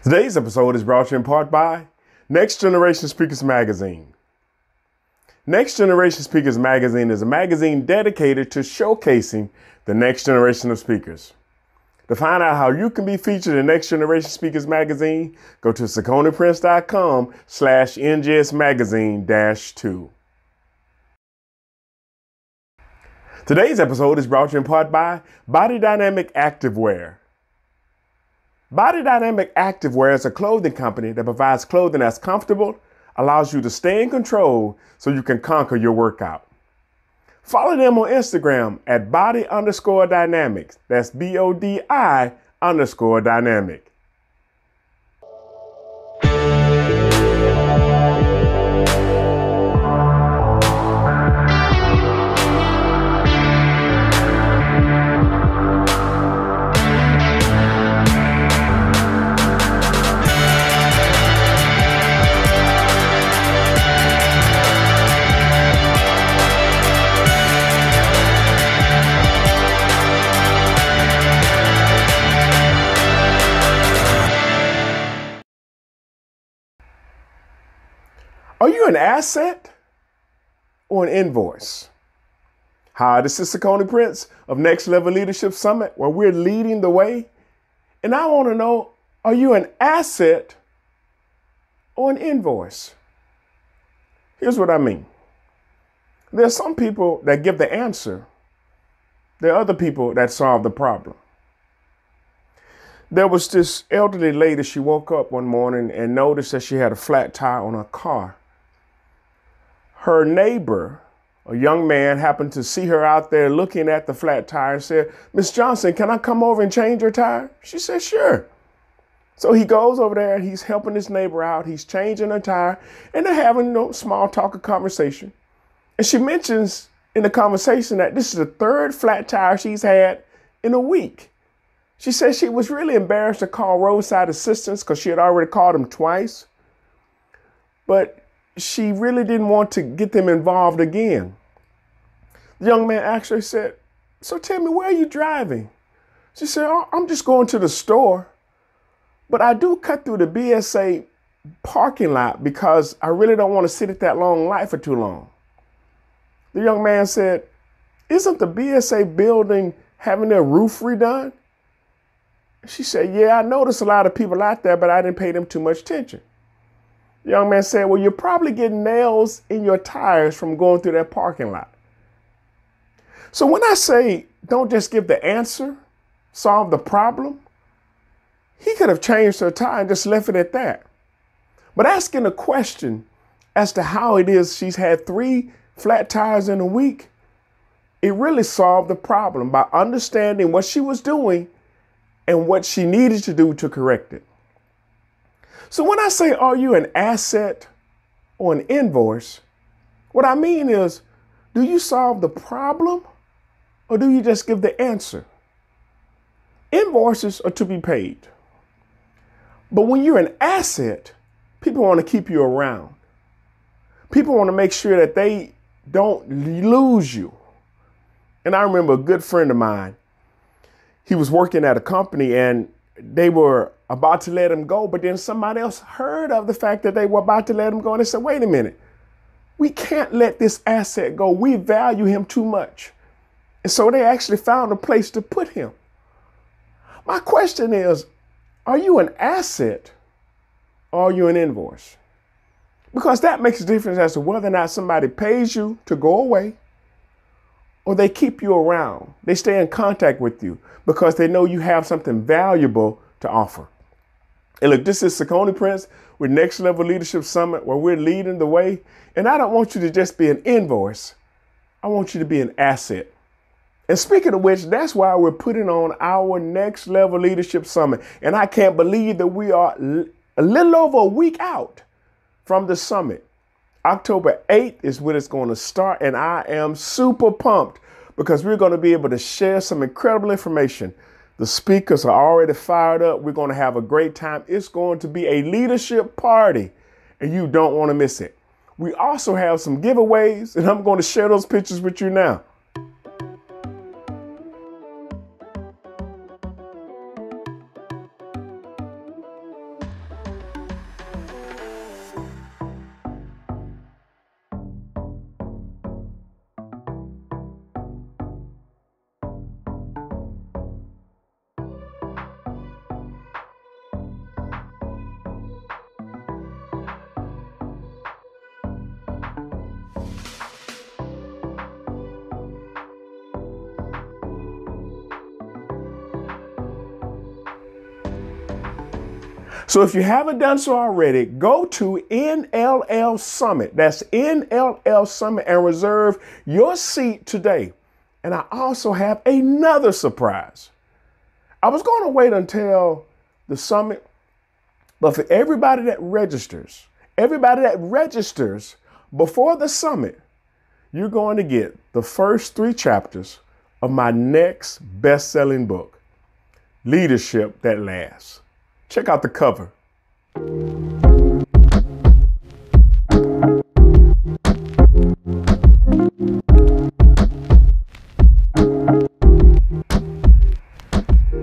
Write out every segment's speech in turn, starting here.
Today's episode is brought to you in part by Next Generation Speakers Magazine. Next Generation Speakers Magazine is a magazine dedicated to showcasing the next generation of speakers. To find out how you can be featured in Next Generation Speakers Magazine, go to saconiprince.com/NGSmagazine-2. Today's episode is brought to you in part by Body Dynamic Activewear. Body Dynamic Activewear is a clothing company that provides clothing that's comfortable, allows you to stay in control so you can conquer your workout. Follow them on Instagram at body_dynamics. That's BODI_dynamic. Are you an asset or an invoice? Hi, this is Sakoni Prince of Next Level Leadership Summit, where we're leading the way. And I want to know, are you an asset or an invoice? Here's what I mean. There are some people that give the answer. There are other people that solve the problem. There was this elderly lady. She woke up one morning and noticed that she had a flat tire on her car. Her neighbor, a young man, happened to see her out there looking at the flat tire and said, "Miss Johnson, can I come over and change your tire?" She said, "Sure." So he goes over there and he's helping his neighbor out. He's changing her tire and they're having a small talk, a conversation. And she mentions in the conversation that this is the third flat tire she's had in a week. She said she was really embarrassed to call roadside assistance because she had already called them twice. But she really didn't want to get them involved again. The young man actually said, "So tell me, where are you driving?" She said, "Oh, I'm just going to the store, but I do cut through the BSA parking lot because I really don't want to sit at that long light for too long." The young man said, "Isn't the BSA building having their roof redone?" She said, "Yeah, I noticed a lot of people out there, but I didn't pay them too much attention." The young man said, "Well, you're probably getting nails in your tires from going through that parking lot." So when I say don't just give the answer, solve the problem, he could have changed her tire and just left it at that. But asking a question as to how it is she's had 3 flat tires in a week, it really solved the problem by understanding what she was doing and what she needed to do to correct it. So when I say, are you an asset or an invoice? What I mean is, do you solve the problem or do you just give the answer? Invoices are to be paid. But when you're an asset, people want to keep you around. People want to make sure that they don't lose you. And I remember a good friend of mine, he was working at a company and they were about to let him go, but then somebody else heard of the fact that they were about to let him go. And they said, "Wait a minute, we can't let this asset go. We value him too much." And so they actually found a place to put him. My question is, are you an asset or are you an invoice? Because that makes a difference as to whether or not somebody pays you to go away or they keep you around. They stay in contact with you because they know you have something valuable to offer. And look, this is Sakoni Prince with Next Level Leadership Summit, where we're leading the way. And I don't want you to just be an invoice. I want you to be an asset. And speaking of which, that's why we're putting on our Next Level Leadership Summit. And I can't believe that we are a little over a week out from the summit. October 8th is when it's going to start. And I am super pumped because we're going to be able to share some incredible information. The speakers are already fired up. We're going to have a great time. It's going to be a leadership party and you don't want to miss it. We also have some giveaways and I'm going to share those pictures with you now. So if you haven't done so already, go to NLL Summit. That's NLL Summit and reserve your seat today. And I also have another surprise. I was going to wait until the summit, but for everybody that registers before the summit, you're going to get the first 3 chapters of my next best-selling book, Leadership That Lasts. Check out the cover.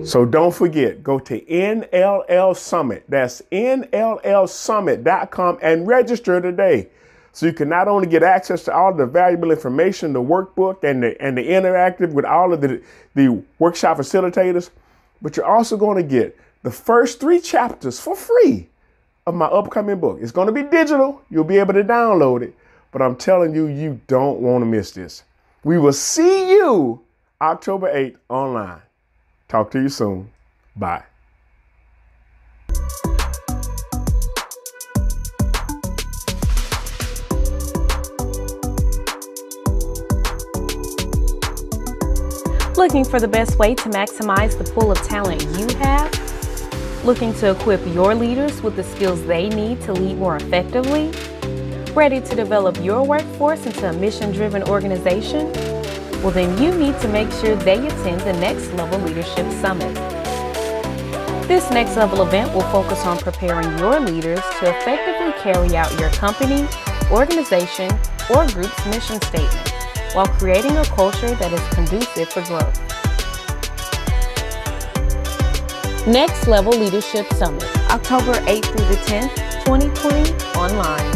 So don't forget, go to NLL Summit. That's NLLsummit.com and register today. So you can not only get access to all the valuable information, the workbook and the interactive with all of the workshop facilitators, but you're also going to get the first 3 chapters for free of my upcoming book. It's going to be digital. You'll be able to download it, but I'm telling you, you don't want to miss this. We will see you October 8th online. Talk to you soon. Bye. Looking for the best way to maximize the pool of talent you have? Looking to equip your leaders with the skills they need to lead more effectively? Ready to develop your workforce into a mission-driven organization? Well, then you need to make sure they attend the Next Level Leadership Summit. This Next Level event will focus on preparing your leaders to effectively carry out your company, organization, or group's mission statement while creating a culture that is conducive for growth. Next Level Leadership Summit, October 8th through the 10th, 2020, online.